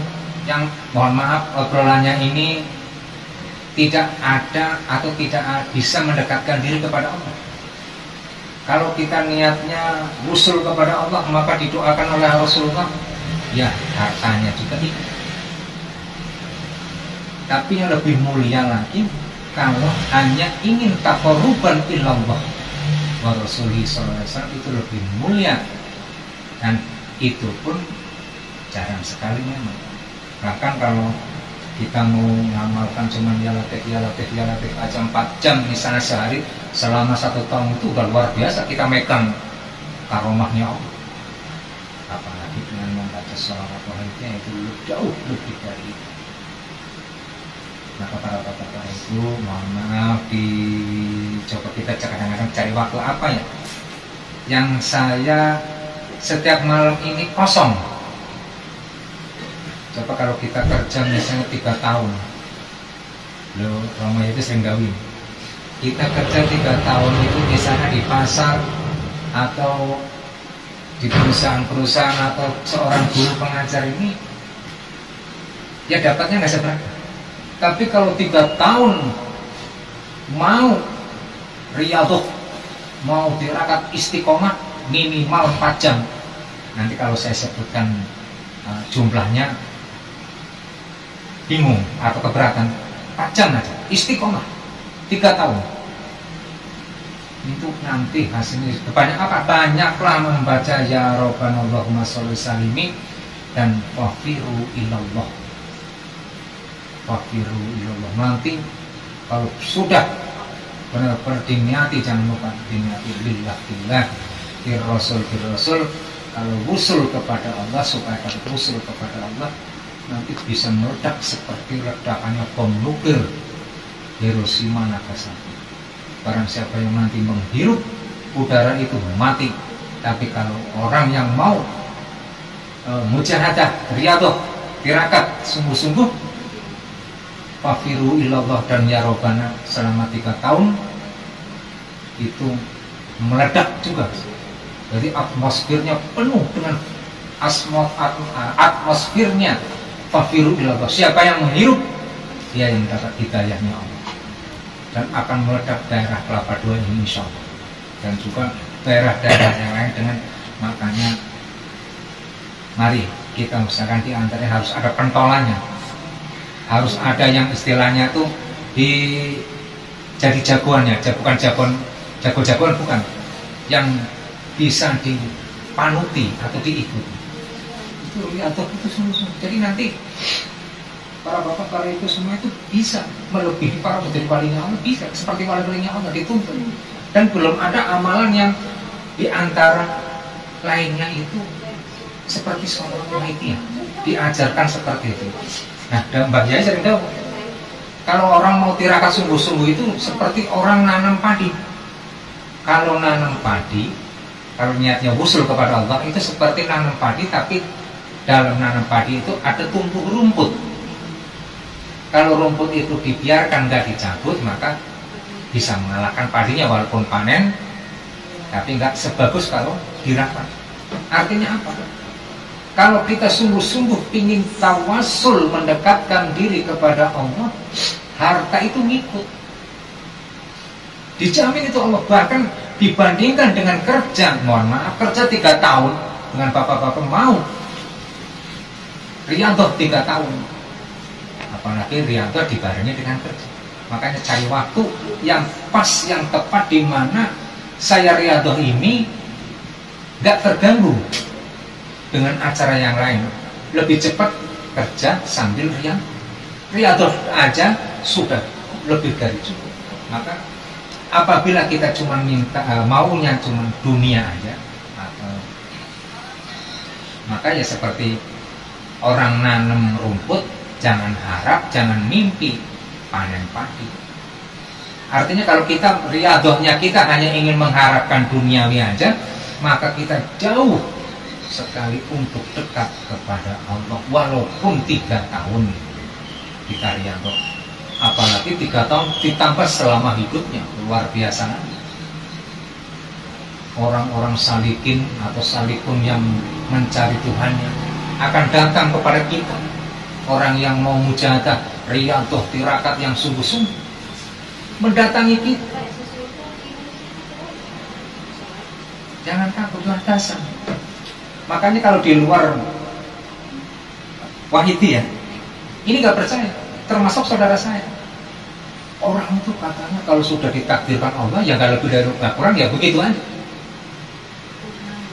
yang mohon maaf obrolannya ini tidak ada atau tidak bisa mendekatkan diri kepada Allah. Kalau kita niatnya usul kepada Allah, maka didoakan oleh Rasulullah, ya hartanya juga ikut. Tapi yang lebih mulia lagi, kalau hanya ingin taqarruban ilallah wa Rasulih sallallahu alaihi wasallam, itu lebih mulia, dan itu pun jarang sekali memang. Bahkan kalau kita mau ngamalkan cuman ya latih aja 4 jam misalnya sehari selama 1 tahun, itu udah luar biasa kita megang karomahnya Allah. Apalagi dengan membaca sholawat wahidiyah itu jauh lebih dari itu. Maka para bapak itu mohon maaf, coba kita kadang-kadang cari waktu apa ya yang saya setiap malam ini kosong. Coba kalau kita kerja misalnya 3 tahun, Romo itu sering gawin. Kita kerja 3 tahun itu misalnya di pasar atau di perusahaan-perusahaan atau seorang guru pengajar ini, ya dapatnya nggak seberapa. Tapi kalau 3 tahun mau riyadhah, mau tirakat istiqomah minimal 4 jam. Nanti kalau saya sebutkan jumlahnya bingung atau keberatan. 4 jam aja istiqomah 3 tahun. Itu nanti hasilnya banyak apa? Banyaklah membaca ya Rabbana Allahumma sholli salimi dan wafiru ilallah. Wafiru ilallah. Nanti kalau sudah benar-benar diniati, jangan lupa diniati lillah fir rasul. Kalau usul kepada Allah, supaya kalau usul kepada Allah nanti bisa meledak seperti ledakannya bom nuklir Hiroshima Nagasaki. Barang siapa yang nanti menghirup udara itu mati. Tapi kalau orang yang mau mujahadah, riyadhah, tirakat sungguh-sungguh, fafiru ilallah dan ya Rabbana selama 3 tahun, itu meledak juga. Jadi atmosfernya penuh dengan atmosfernya fafiru ilallah. Siapa yang menghirup, dia yang dapat hidayahnya Allah, dan akan meledak daerah Kelapa II ini insya Allah, dan juga daerah-daerah yang lain. Dengan makanya mari kita misalkan di antaranya harus ada pentolannya, harus ada yang istilahnya tuh jadi jagoannya, bukan jago-jagoan, bukan, yang bisa dipanuti atau diikuti. Itu atau itu semua. Jadi nanti para bapak para ibu semua itu bisa melebihi para menjadi walinya Allah, bisa seperti wali-walinya Allah dituntun. Dan belum ada amalan yang diantara lainnya itu seperti sholat wahidiyah diajarkan seperti itu. Nah, dan Mbak Yai sering tahu, kalau orang mau tirakat sungguh-sungguh itu seperti orang nanam padi. Kalau nanam padi, kalau niatnya wusul kepada Allah, itu seperti nanam padi, tapi dalam nanam padi itu ada tumbuh rumput. Kalau rumput itu dibiarkan nggak dicabut, maka bisa mengalahkan padinya walaupun panen, tapi nggak sebagus kalau dirawat. Artinya apa? Kalau kita sungguh-sungguh ingin tawasul mendekatkan diri kepada Allah, harta itu ngikut. Dijamin itu Allah. Bahkan dibandingkan dengan kerja, mohon maaf, kerja 3 tahun dengan bapak-bapak mau riyadhah 3 tahun, apalagi riyadhah dibarengi dengan kerja. Makanya cari waktu yang pas, yang tepat, di mana saya riyadhah ini gak terganggu dengan acara yang lain, lebih cepat kerja sambil riyadhah aja sudah lebih dari cukup. Maka apabila kita cuma minta maunya cuma dunia aja, maka ya seperti orang nanam rumput, jangan harap, jangan mimpi panen padi. Artinya kalau kita riyadhahnya kita hanya ingin mengharapkan duniawi aja, maka kita jauh sekali untuk dekat kepada Allah, walaupun 3 tahun kita riyadhah. Apalagi 3 tahun ditambah selama hidupnya, luar biasa. Orang-orang salikin atau salikun yang mencari Tuhannya akan datang kepada kita. Orang yang mau mujahadah, riyadhah, tirakat yang sungguh-sungguh mendatangi kita. Jangan takut, dasar. Makanya kalau di luar Wahidi ya, ini gak percaya. Termasuk saudara saya, orang itu katanya kalau sudah ditakdirkan Allah ya gak lebih dari gak kurang, ya begitu aja.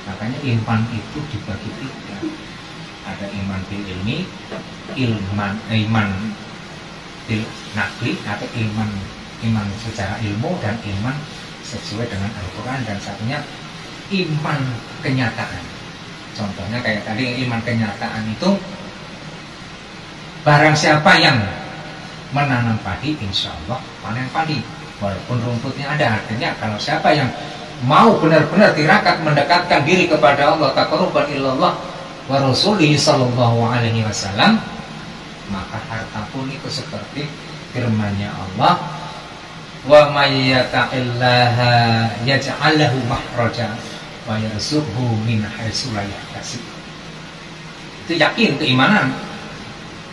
Makanya iman itu dibagi 3. Ada iman bil ilmi, iman bil nakli, atau iman secara ilmu, dan iman sesuai dengan Al-Quran, dan satunya iman kenyataan. Contohnya kayak tadi, iman kenyataan itu barang siapa yang menanam padi, insya Allah panen padi, walaupun rumputnya ada. Artinya kalau siapa yang mau benar-benar tirakat mendekatkan diri kepada Allah, taqarruban ilallah wa rasulihi sallallahu alaihi wasallam, maka harta pun itu seperti firman-Nya Allah, wa may yattaqillaha yaj'al lahu makhraja wa yarzuqhu min haitsu la yahtasib. Itu yakin, keimanan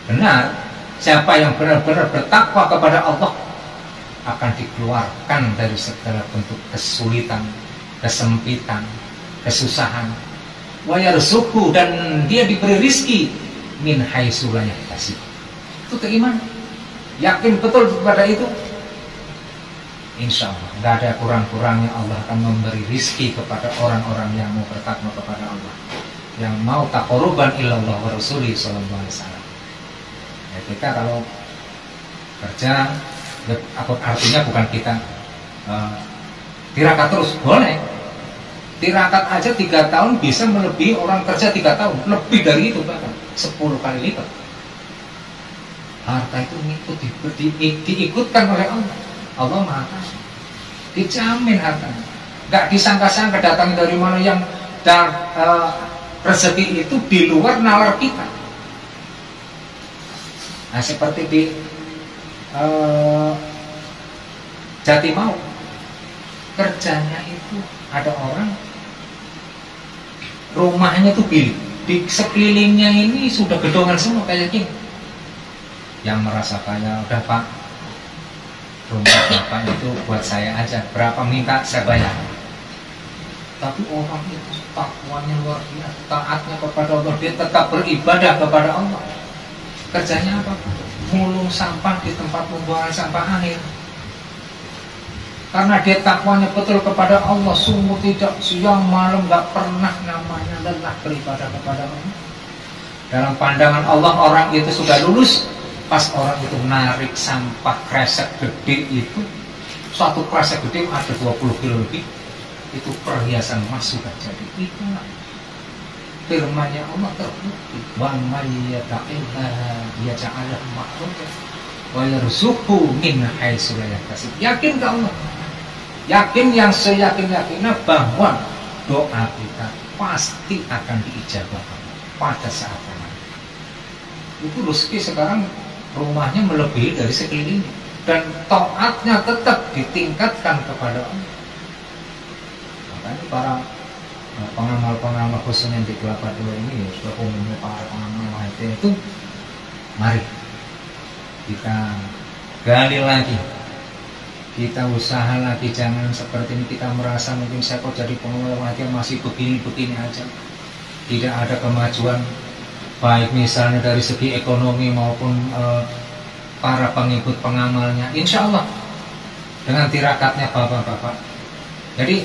benar. Siapa yang benar-benar bertakwa kepada Allah akan dikeluarkan dari segala bentuk kesulitan, kesempitan, kesusahan. Wa yarzuqhu, dan dia diberi rizki min haitsu la yahtasib. Itu keimanan. Yakin betul kepada itu. Insya Allah nggak ada kurang-kurangnya, Allah akan memberi rizki kepada orang-orang yang mau bertakwa kepada Allah, yang mau taqarruban ilallah wa rasulihi sallallahu alaihi wasallam. Ya, kita kalau kerja, artinya bukan kita tirakat terus, boleh. Tirakat aja 3 tahun bisa melebihi orang kerja 3 tahun, lebih dari itu, bahkan 10 kali lipat. Harta itu diikutkan oleh Allah. Allah Maha Kasih, dijamin hartanya, nggak disangka-sangka datang dari mana, yang rezeki itu di luar nalar kita. Nah, seperti di Jatimau, kerjanya itu ada orang rumahnya itu bilik, di sekelilingnya ini sudah gedongan semua kayak gini. Yang merasa kaya, udah Pak, rumah Bapak itu buat saya aja, berapa minta saya bayar. Tapi orang itu takwanya luar biasa, taatnya kepada Allah, dia tetap beribadah kepada Allah. Kerjanya apa? Mulung sampah di tempat pembuangan sampah akhir. Karena dia takwanya betul kepada Allah, sungguh tidak siang malam, gak pernah namanya lelah beribadah kepada Allah. Dalam pandangan Allah, orang itu sudah lulus pas orang itu narik sampah kresek gede itu. Satu kresek gede ada 20 kilo lebih, itu perhiasan emas sudah jadi. Itu firman-Nya Allah terbukti, wa may yattaqillaha yaj'al lahu makhraja wa yarzuqhu min haitsu la yahtasib. Yakin ke Allah, yakin yang seyakin-yakinnya bahwa doa kita pasti akan diijabah pada saat yang itu. Rezeki sekarang rumahnya melebihi dari sekelilingnya, dan taatnya tetap ditingkatkan kepada Allah. Makanya para pengamal-pengamal khususnya di Kelapa II ini, sudah umumnya para pengamal wahid itu, mari kita gali lagi kita usaha lagi, jangan seperti ini kita merasa mungkin saya kok jadi pengelola aja masih begini-begini aja, tidak ada kemajuan baik misalnya dari segi ekonomi maupun para pengikut pengamalnya. Insya Allah dengan tirakatnya bapak-bapak, jadi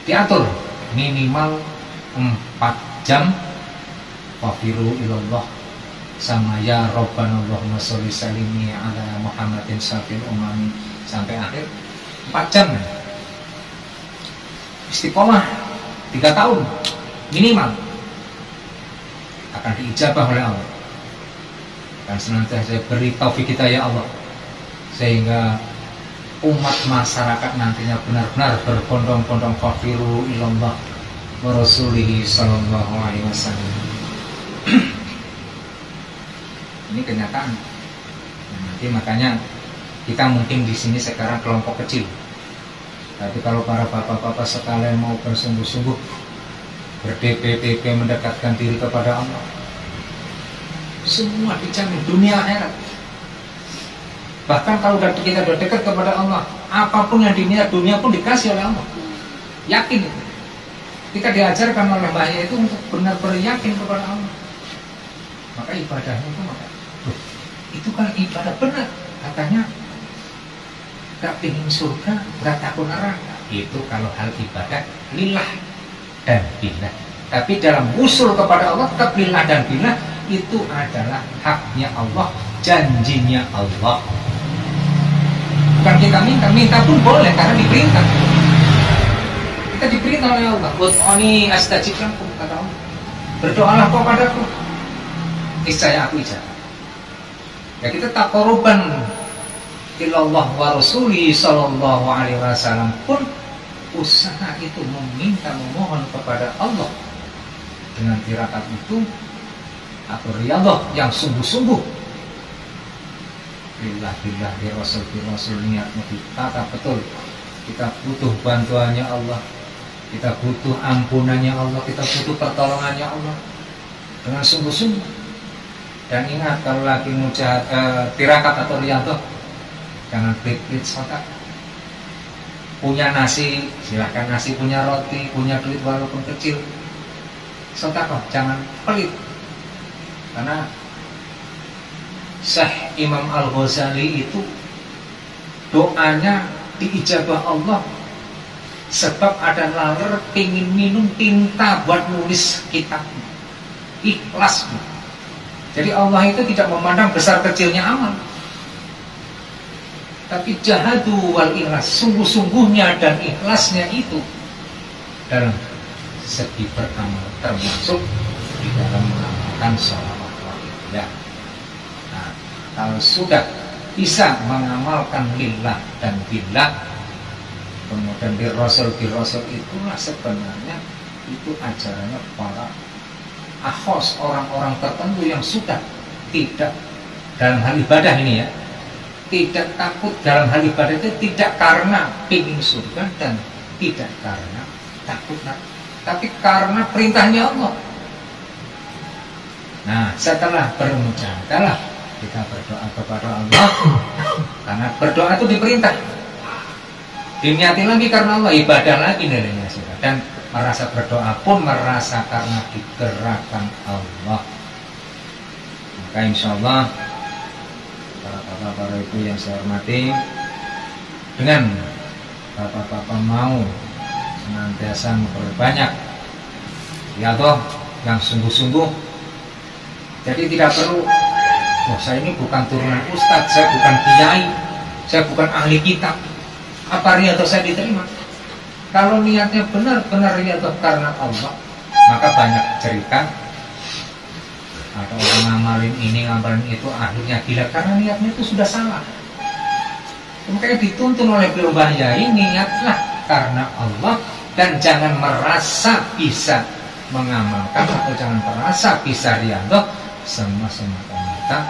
diatur minimal 4 jam wafiru ilallah sama ya Rabbana Allahumma sholli salimi ala Muhammadin syafil umami sampai akhir 4 jam. Istiqomah 3 tahun minimal akan diijabah oleh Allah. Dan senantiasa beri taufik kita ya Allah, sehingga umat masyarakat nantinya benar-benar berbondong-bondong fafiru ilallah wa rasulihi sallallahu alaihi wasallam. Ini kenyataan. Nah, nanti makanya kita mungkin di sini sekarang kelompok kecil, tapi kalau para bapak-bapak sekalian mau bersungguh-sungguh ber-DP mendekatkan diri kepada Allah, semua dijamin dunia akhirat. Bahkan kalau kita sudah dekat kepada Allah, apapun yang diminta dunia pun dikasih oleh Allah. Yakin itu. Kita diajarkan oleh bahaya itu untuk benar-benar yakin kepada Allah. Maka ibadahnya itu itu kan ibadah benar. Katanya gak pingin surga, gak takut neraka. Itu kalau hal ibadah lillah dan billah. Tapi dalam usul kepada Allah, tetap lillah dan billah, itu adalah haknya Allah, janjinya Allah. Bukan kita minta pun boleh karena diperintah. Kita diperintah oleh Allah. Ud'uni astajib lakum, kata Allah. Berdoalah kepadaku, niscaya aku ijabah. Ya kita taqarruban ilallah wa rasuli sallallahu alaihi wasallam pun usaha itu meminta memohon kepada Allah dengan tirakat itu atau riyadhah yang sungguh-sungguh. Billah di rasul niatnya ditata betul. Kita butuh bantuannya Allah, kita butuh ampunannya Allah, kita butuh pertolongannya Allah dengan sungguh-sungguh. Dan ingat kalau lagi tirakat atau riyadhah, jangan pelit-pelit sedekah. Punya nasi silahkan, nasi, punya roti, punya duit walaupun kecil, sedekah, jangan pelit. Karena Syekh Imam Al-Ghazali itu doanya diijabah Allah sebab ada laler pingin minum tinta buat nulis kitab, ikhlas. Jadi Allah itu tidak memandang besar kecilnya amal, tapi jahadu wal ikhlas, sungguh-sungguhnya dan ikhlasnya itu dalam segi beramal, termasuk di dalam mengamalkan sholawat wajib. Nah, kalau sudah bisa mengamalkan lillah dan billah, kemudian di rasul itulah sebenarnya itu ajarannya para akhos, orang-orang tertentu yang sudah tidak dalam hal ibadah ini ya, tidak takut dalam hal ibadah itu, tidak karena ingin surga dan tidak karena takut, tapi karena perintahnya Allah. Nah, setelah bermujahadah kita berdoa kepada Allah, karena berdoa itu diperintah, diniati lagi karena Allah, ibadah lagi nilainya sudah. Dan merasa berdoa pun merasa karena digerakkan Allah. Maka insya Allah para bapak-bapak ibu yang saya hormati, dengan bapak-bapak mau senantiasa memperbanyak riyadhah yang sungguh-sungguh. Jadi tidak perlu, saya ini bukan turunan ustadz, saya bukan kiai, saya bukan ahli kitab, apa riyadhah saya diterima? Kalau niatnya benar-benar riyadhah karena Allah, maka banyak cerita ada orang ngamalin ini, ngamalin itu, akhirnya gila karena niatnya itu sudah salah. Makanya dituntun oleh beliau, bahayai niatlah karena Allah, dan jangan merasa bisa mengamalkan atau jangan merasa bisa riyadhah semata-mata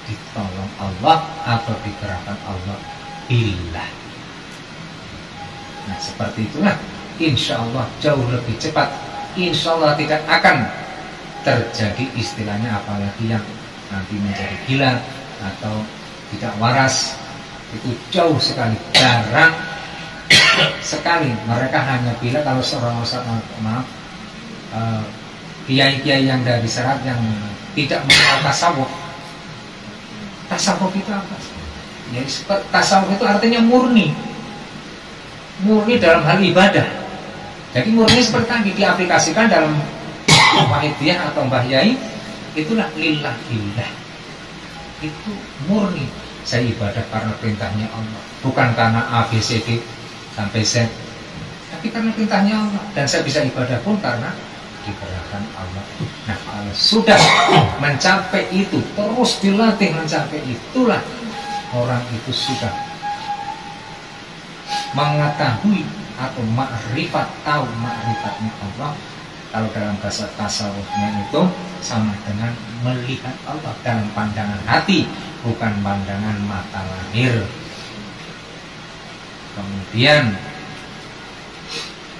ditolong Allah atau digerakkan Allah billah. Nah seperti itulah insya Allah jauh lebih cepat, insya Allah tidak akan terjadi istilahnya apalagi yang nanti menjadi gila atau tidak waras itu jauh sekali, jarang sekali. Mereka hanya bilang kalau seorang kiai-kiai yang dari Serat yang tidak mengenal tasawuf. Tasawuf itu apa? Ya, tasawuf itu artinya murni dalam hal ibadah. Jadi murni seperti tadi diaplikasikan dalam Wahidiyah atau Mbah Yai, itulah lillah billah. Itu murni, saya ibadah karena perintahnya Allah, bukan karena A, B, C, D sampai Z, tapi karena perintahnya Allah. Dan saya bisa ibadah pun karena digerakkan Allah. Nah, kalau sudah mencapai itu, terus dilatih mencapai itulah orang itu sudah mengetahui atau makrifat, tahu makrifatnya Allah. Kalau dalam bahasa tasawufnya itu sama dengan melihat Allah dalam pandangan hati, bukan pandangan mata lahir. Kemudian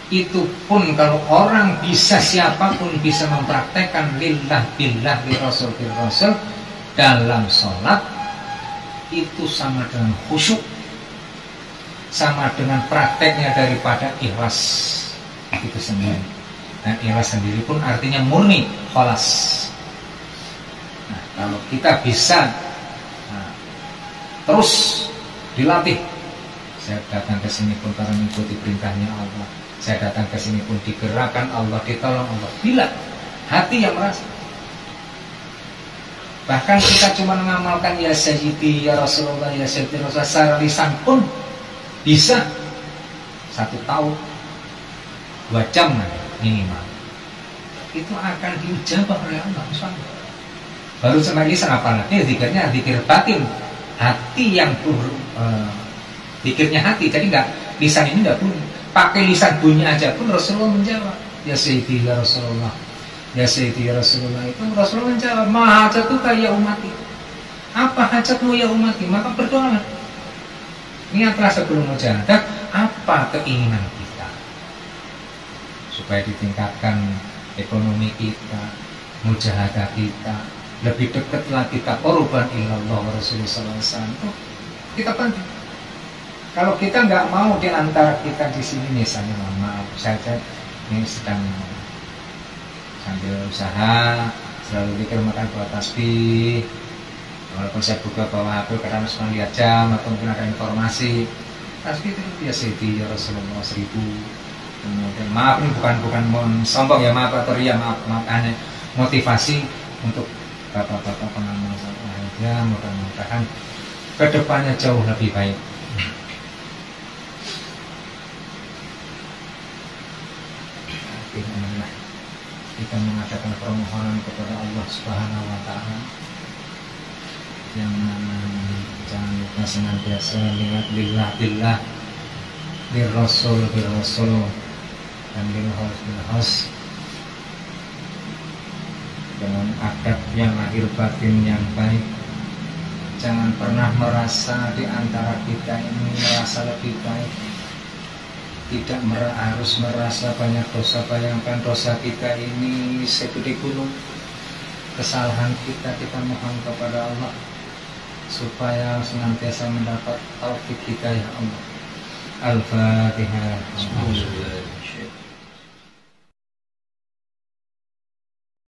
itu pun kalau orang bisa, siapapun bisa mempraktekkan lillah billah li rasul bil rasul dalam sholat, itu sama dengan khusyuk, sama dengan prakteknya daripada ikhlas itu sendiri. Nah, ikhlas sendiri pun artinya murni, kholas. Nah, kalau kita bisa terus dilatih, saya datang ke sini pun karena mengikuti perintahnya Allah, saya datang ke sini pun digerakkan Allah, ditolong Allah, bila hati yang merasa. Bahkan kita cuma mengamalkan ya Sayyidi, ya Rasulullah, ya Sayyidi Rasulullah secara lisan pun bisa 1 tahun 2 jam minimal, itu akan diijabah oleh Allah SWT. Baru sama lisan, apalagi zikirnya zikir batin, hati yang zikirnya hati. Jadi enggak, lisan ini enggak bunyi, pakai lisan bunyi aja pun Rasulullah menjawab ya Sayyidi ya Rasulullah, ya Sayyidi ya Rasulullah. Itu Rasulullah menjawab, ma hajatuka ya umati, apa hajatmu ya umati, maka berdoa. Niatlah sebelum mujahadah, apa keinginan kita supaya ditingkatkan ekonomi kita, mujahadah kita, lebih dekatlah kita korban ilallah wa Rasulullah SAW. Kita penting. Kalau kita nggak mau di antara kita di sini, misalnya maaf saja ini sedang sambil usaha, selalu pikir makan buat tasbih, walaupun saya buka bawa HP karena harus melihat jam atau mungkin ada informasi, tasbih itu biasa di Rasulullah 1000. Kemudian maaf ini bukan sombong ya, maaf atau ria, maaf hanya motivasi untuk bapak-bapak pengamal ya, mudah-mudahan kedepannya jauh lebih baik. Kita mengadakan permohonan kepada Allah Subhanahu wa Ta'ala, yang jangan lupa senantiasa ingat lillah billah, lir rasul bil rasul, dan bil hos dengan adab yang lahir batin yang baik. Jangan pernah merasa di antara kita ini merasa lebih baik, tidak harus merasa banyak dosa. Bayangkan dosa kita ini segede gunung, kesalahan kita mohon kepada Allah supaya senantiasa mendapat taufik kita ya Allah. Al-Fatihah.